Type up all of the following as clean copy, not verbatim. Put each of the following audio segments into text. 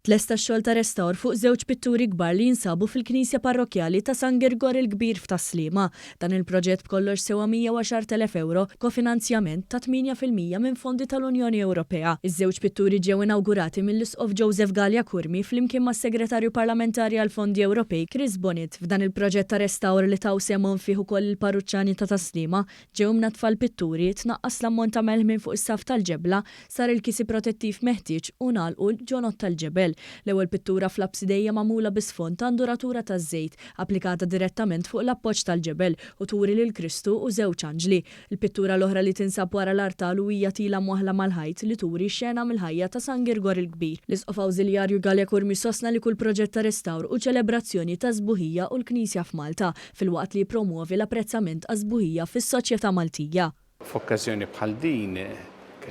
Tlesta x-xogħol ta' restawr fuq żewġ pitturi kbar li jinsabu fil-Knisja Parrokjali ta' San Girgor il-Kbir f'Taslima. Dan il-proġett b'kollox sewa 110,000 euro kofinanzjament ta' 8% minn fondi tal-Unjoni Ewropea. Iż-żewġ pitturi ġew inaugurati mill-Isqof Joseph Gallia Kurmi flimkien mas-Segretarju Parlamentari għal Fondi Ewropej Chris Bonnet. F'dan il-proġett ta' restawr li taw semon fih ukoll il-parruċċani ta' Taslima ġew mnatfa l-pitturi tnaqqas l-ammont ta' melħ minn fuq is-saf tal-ġebla sar il-kisi protettiv meħtieġ u nagħlqu l-ġonot tal-ġebel. L-ewwel pittura fl-absidejja magħmula bisfond ta' nduratura taż-żejt applikata direttament fuq l-appoġġ tal-ġebel u turi lil Kristu u żewġ anġli. Il-pittura l-oħra li tinsab wara l-artal u hija tila mwaħla mal-ħajt li turi xena mill-ħajja ta' San Girgor il-Kbir. L-Isqof Awżiljarju Gallia Kurmi sostna li kull proġett ta' restawr u ċelebrazzjoni ta' żbuħija u l-Knisja f'Malta filwaqt li jippromuovi l-apprezzament għaż-żbuħija fis-soċjetà Maltija. F'okkażjoni bħal din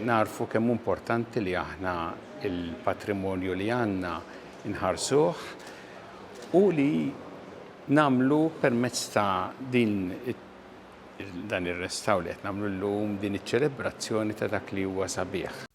narfu kemm importanti li aħna il-patrimonju li għandna inħarsuh u li namlu permezz ta' dan ir-restawr li qed nagħmlu llum din iċ-ċelebrazzjoni ta' dak li huwa sabiħ.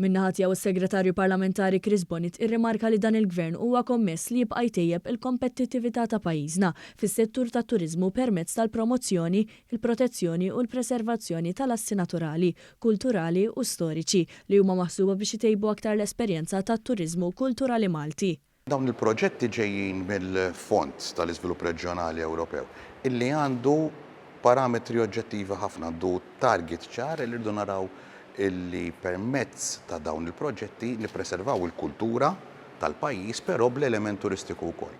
Min-naħa tiegħu is-Segretarju Parlamentari Chris Bonnet irrimarka li dan il-Gvern huwa kommess li jibqa' jtejjeb il-kompetittività ta' pajjiżna fis-settur tat-turiżmu permezz tal-promozzjoni, il-protezzjoni u l-preservazzjoni tal-assi naturali, kulturali u storiċi li huma maħsuba biex itejbu aktar l-esperjenza tat-turiżmu kulturali Malti. Dawn il-proġetti ġejjin mill-Fond tal-Iżvilupp Reġjonali Ewropew illi għandu parametri oġġettivi ħafna, għandu target ċar li rridu naraw illi permezz ta' dawn il-proġetti li preservaw il-kultura tal-pajjiż però bl-element turistiku wkoll.